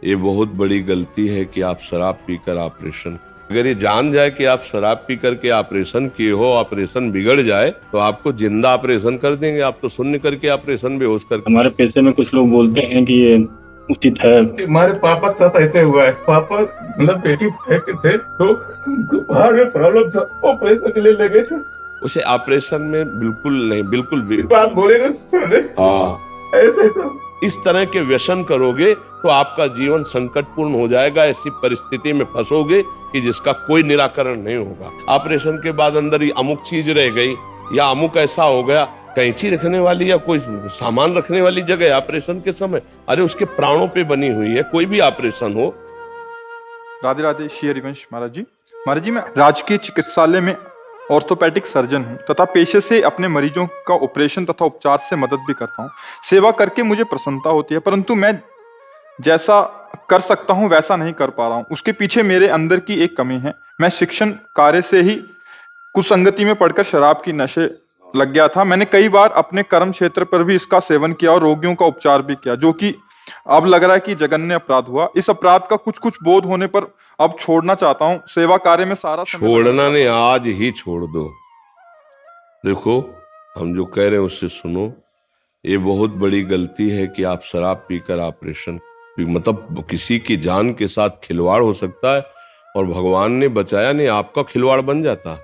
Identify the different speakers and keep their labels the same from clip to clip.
Speaker 1: ये बहुत बड़ी गलती है कि आप शराब पीकर ऑपरेशन, अगर ये जान जाए कि आप शराब पी करके ऑपरेशन किए हो, ऑपरेशन बिगड़ जाए तो आपको जिंदा ऑपरेशन कर देंगे। आप तो शून्य करके ऑपरेशन बेहोश कर।
Speaker 2: हमारे पैसे में कुछ लोग बोलते हैं कि ये उचित है।
Speaker 3: हमारे पापा के साथ ऐसे हुआ है। पापा मतलब बेटी फेंक थे तो बाहर में प्रॉब्लम था, ऑपरेशन के लिए लगे थे।
Speaker 1: उसे ऑपरेशन में बिल्कुल नहीं, बिल्कुल भी
Speaker 3: बात बोले ना सुने।
Speaker 1: हाँ,
Speaker 3: ऐसे तो
Speaker 1: इस तरह के व्यसन करोगे तो आपका जीवन संकटपूर्ण हो जाएगा। ऐसी परिस्थिति में फंसोगे कि जिसका कोई निराकरण नहीं होगा। ऑपरेशन के बाद अंदर ही अमुक चीज रह गई या अमुक ऐसा हो गया, कैंची रखने वाली या कोई सामान रखने वाली जगह ऑपरेशन के समय, अरे उसके प्राणों पे बनी हुई है। कोई भी ऑपरेशन हो।
Speaker 4: राधे राधे, श्री हरिवंश महाराज जी। महाराज जी, मैं राजकीय चिकित्सालय में ऑर्थोपेडिक सर्जन हूँ तथा पेशे से अपने मरीजों का ऑपरेशन तथा उपचार से मदद भी करता हूँ। सेवा करके मुझे प्रसन्नता होती है, परंतु मैं जैसा कर सकता हूँ वैसा नहीं कर पा रहा हूँ। उसके पीछे मेरे अंदर की एक कमी है। मैं शिक्षण कार्य से ही कुसंगति में पड़कर शराब की नशे लग गया था। मैंने कई बार अपने कर्म क्षेत्र पर भी इसका सेवन किया और रोगियों का उपचार भी किया, जो कि अब लग रहा है कि जघन्य अपराध हुआ। इस अपराध का कुछ कुछ बोध होने पर अब छोड़ना चाहता हूँ। सेवा कार्य में सारा समय
Speaker 1: छोड़ना नहीं, आज ही छोड़ दो। देखो, हम जो कह रहे हैं उससे सुनो। ये बहुत बड़ी गलती है कि आप शराब पीकर ऑपरेशन, मतलब किसी की जान के साथ खिलवाड़ हो सकता है और भगवान ने बचाया नहीं, आपका खिलवाड़ बन जाता।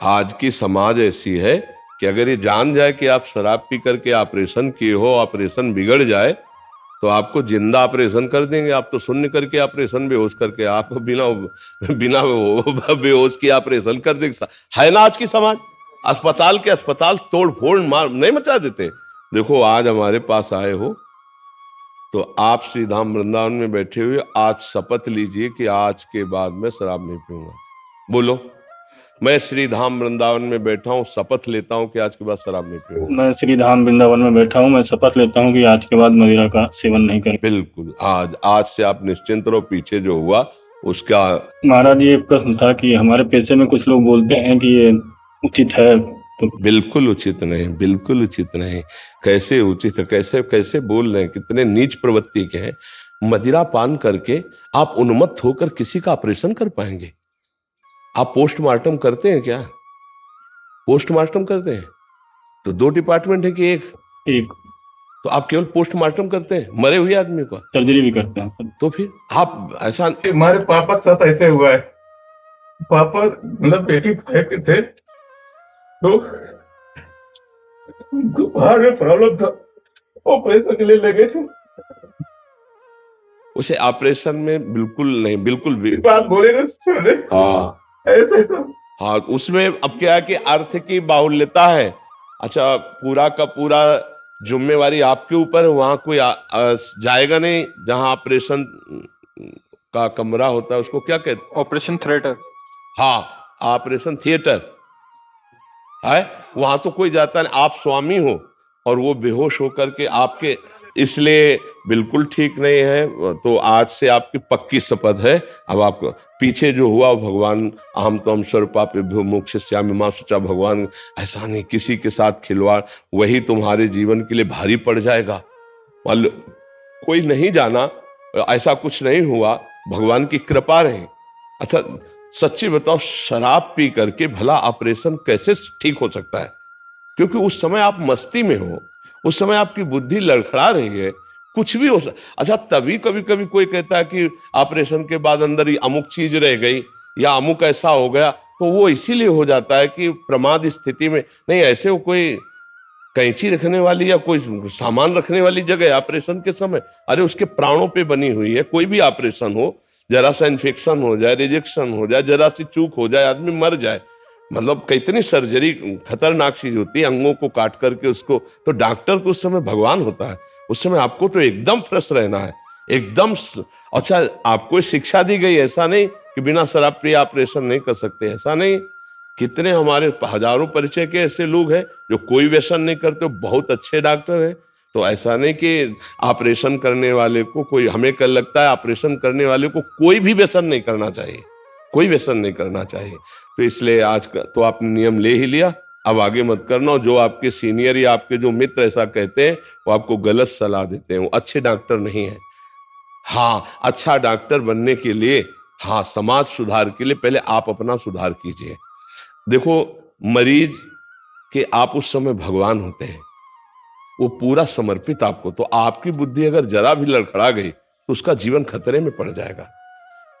Speaker 1: आज की समाज ऐसी है कि अगर ये जान जाए कि आप शराब पी करके ऑपरेशन किए हो, ऑपरेशन बिगड़ जाए तो आपको जिंदा ऑपरेशन कर देंगे। आप तो शून्य करके ऑपरेशन बेहोश करके, आप बिना बिना बेहोश की ऑपरेशन कर देंगे। है ना आज की समाज। अस्पताल के अस्पताल तोड़ फोड़ मार नहीं मचा देते। देखो, आज हमारे पास आए हो तो आप श्री धाम वृंदावन में बैठे हुए आज शपथ लीजिए कि आज के बाद मैं शराब नहीं पीऊंगा। बोलो, मैं श्री धाम वृंदावन में बैठा हूँ, शपथ लेता हूँ कि आज के बाद शराब नहीं पीऊंगा।
Speaker 2: मैं श्री धाम वृंदावन में बैठा हूँ, मैं शपथ लेता हूँ कि आज के बाद मदिरा का सेवन नहीं करें।
Speaker 1: बिल्कुल, आज से आप निश्चिंत रहो। पीछे जो हुआ उसका।
Speaker 2: महाराज, ये प्रश्न था कि हमारे पैसे में कुछ लोग बोलते हैं कि ये उचित है, तो
Speaker 1: बिल्कुल उचित नहीं, बिल्कुल उचित नहीं। कैसे उचित है, कैसे कैसे बोल रहे हैं, कितने नीच प्रवृत्ति के हैं। मदिरा पान करके आप उन्मत्त होकर किसी का ऑपरेशन कर पाएंगे? आप पोस्टमार्टम करते हैं क्या? पोस्टमार्टम करते हैं तो 2 डिपार्टमेंट है कि एक? तो आप केवल पोस्टमार्टम करते हैं मरे हुए आदमी का,
Speaker 2: सर्जरी भी करते हैं।
Speaker 1: तो फिर आप ऐसा।
Speaker 3: हमारे पापा के साथ ऐसे हुआ है। पापा मतलब बेटी फेंक थे तो बाहर में प्रॉब्लम था, ऑपरेशन के लिए लगे थे।
Speaker 1: उसे ऑपरेशन में बिल्कुल नहीं, बिल्कुल भी
Speaker 3: बात बोले ना सुने।
Speaker 1: हाँ,
Speaker 3: ऐसे तो
Speaker 1: हाँ, उसमें अब क्या है कि अर्थ की बाहुल्यता है। अच्छा, पूरा का पूरा जिम्मेवारी आपके ऊपर है। वहां कोई जाएगा नहीं जहां ऑपरेशन का कमरा होता है, उसको क्या कहते?
Speaker 4: Operation theatre.
Speaker 1: हाँ, ऑपरेशन थिएटर है। वहां तो कोई जाता नहीं। आप स्वामी हो और वो बेहोश होकर के आपके, इसलिए बिल्कुल ठीक नहीं है। तो आज से आपकी पक्की शपथ है। अब आपको पीछे जो हुआ भगवान, अहम तो हम स्वरूपाभ्यो मोक्षयिष्यामि मां शुचा, भगवान ऐसा नहीं, किसी के साथ खिलवाड़ वही तुम्हारे जीवन के लिए भारी पड़ जाएगा। कोई नहीं जाना, ऐसा कुछ नहीं हुआ, भगवान की कृपा रही। अच्छा, सच्ची बताओ, शराब पी करके भला ऑपरेशन कैसे ठीक हो सकता है? क्योंकि उस समय आप मस्ती में हो, उस समय आपकी बुद्धि लड़खड़ा रही है, कुछ भी हो सकता। अच्छा, तभी कभी कभी कोई कहता है कि ऑपरेशन के बाद अंदर ही अमुक चीज रह गई या अमुक ऐसा हो गया, तो वो इसीलिए हो जाता है कि प्रमाद स्थिति में नहीं। ऐसे वो कोई कैंची रखने वाली या कोई सामान रखने वाली जगह ऑपरेशन के समय, अरे उसके प्राणों पे बनी हुई है। कोई भी ऑपरेशन हो, जरा सा इन्फेक्शन हो जाए, रिजेक्शन हो जाए, जरा सी चूक हो जाए, आदमी मर जाए। मतलब कितनी सर्जरी खतरनाक चीज होती है, अंगों को काट करके उसको। तो डॉक्टर तो उस समय भगवान होता है। उस समय आपको तो एकदम फ्रेश रहना है, एकदम। अच्छा, आपको शिक्षा दी गई, ऐसा नहीं कि बिना शराब पिए ऑपरेशन नहीं कर सकते, ऐसा नहीं। कितने हमारे हजारों परिचय के ऐसे लोग हैं जो कोई व्यसन नहीं करते, बहुत अच्छे डॉक्टर हैं। तो ऐसा नहीं कि ऑपरेशन करने वाले को कोई, हमें कल लगता है ऑपरेशन करने वाले को कोई भी व्यसन नहीं करना चाहिए, कोई व्यसन नहीं करना चाहिए। तो इसलिए आज का तो आपने नियम ले ही लिया, अब आगे मत करना। जो आपके सीनियर या आपके जो मित्र ऐसा कहते हैं वो आपको गलत सलाह देते हैं, वो अच्छे डॉक्टर नहीं है। हाँ, अच्छा डॉक्टर बनने के लिए, हाँ, समाज सुधार के लिए पहले आप अपना सुधार कीजिए। देखो, मरीज के आप उस समय भगवान होते हैं, वो पूरा समर्पित आपको, तो आपकी बुद्धि अगर जरा भी लड़खड़ा गई तो उसका जीवन खतरे में पड़ जाएगा।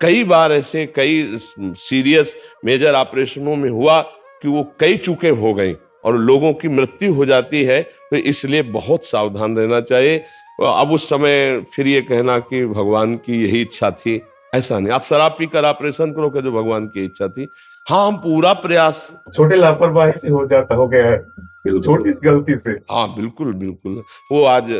Speaker 1: कई बार ऐसे कई सीरियस मेजर ऑपरेशनों में हुआ कि वो कई चूकें हो गई और लोगों की मृत्यु हो जाती है, तो इसलिए बहुत सावधान रहना चाहिए। अब उस समय फिर ये कहना कि भगवान की यही इच्छा थी, ऐसा नहीं। आप शराब पीकर ऑपरेशन करो कि जो भगवान की इच्छा थी। हाँ, हम पूरा प्रयास,
Speaker 3: छोटे लापरवाही से हो गया है, छोटी गलती से।
Speaker 1: हाँ बिल्कुल बिल्कुल, वो आज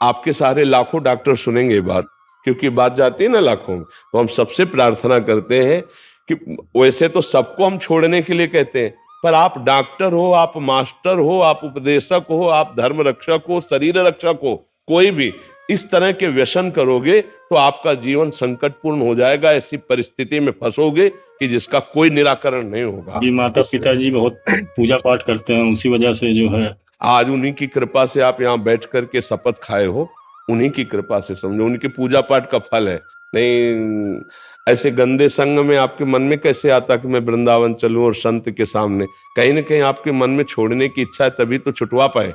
Speaker 1: आपके सारे लाखों डॉक्टर सुनेंगे ये बात, क्योंकि बात जाती है ना लाखों में। तो हम सबसे प्रार्थना करते हैं कि वैसे तो सबको हम छोड़ने के लिए कहते हैं, पर आप डॉक्टर हो, आप मास्टर हो, आप उपदेशक हो, आप धर्म रक्षक हो, शरीर रक्षक हो, कोई भी इस तरह के व्यसन करोगे तो आपका जीवन संकटपूर्ण हो जाएगा। ऐसी परिस्थिति में फंसोगे कि जिसका कोई निराकरण नहीं होगा।
Speaker 2: जी, माता पिताजी बहुत पूजा पाठ करते हैं, उसी वजह से जो है
Speaker 1: आज उन्हीं की कृपा से आप यहाँ बैठ करके शपथ खाए हो, उन्हीं की कृपा से समझो, उनके पूजा पाठ का फल है। नहीं, ऐसे गंदे संग में आपके मन में कैसे आता कि मैं वृंदावन चलूं और संत के सामने? कहीं ना कहीं आपके मन में छोड़ने की इच्छा है, तभी तो छुटवा पाए,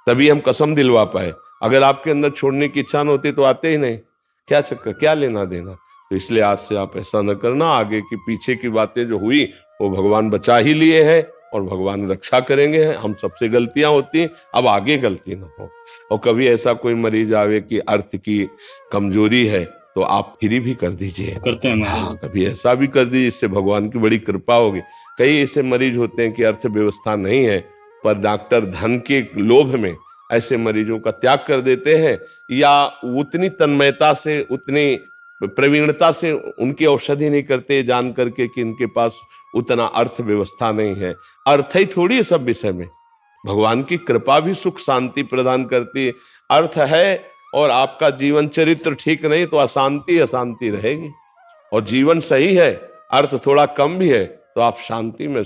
Speaker 1: तभी हम कसम दिलवा पाए। अगर आपके अंदर छोड़ने की इच्छा न होती तो आते ही नहीं। क्या चक्कर, क्या लेना देना? तो इसलिए आज से आप ऐसा न करना। आगे की पीछे की बातें जो हुई वो भगवान बचा ही लिए हैं और भगवान रक्षा करेंगे। हम सबसे गलतियां होती हैं, अब आगे गलती ना हो। और कभी ऐसा कोई मरीज आवे कि अर्थ की कमजोरी है तो आप फ्री भी कर दीजिए,
Speaker 2: करते हैं।
Speaker 1: हाँ, कभी ऐसा भी कर दीजिए, इससे भगवान की बड़ी कृपा होगी। कई ऐसे मरीज होते हैं कि अर्थव्यवस्था नहीं है, पर डॉक्टर धन के लोभ में ऐसे मरीजों का त्याग कर देते हैं, या उतनी तन्मयता से, उतनी प्रवीणता से उनकी औषधि नहीं करते, जान करके कि इनके पास उतना अर्थव्यवस्था नहीं है। अर्थ ही थोड़ी है सब विषय में, भगवान की कृपा भी सुख शांति प्रदान करती है। अर्थ है और आपका जीवन चरित्र ठीक नहीं तो अशांति अशांति रहेगी, और जीवन सही है, अर्थ थोड़ा कम भी है तो आप शांति में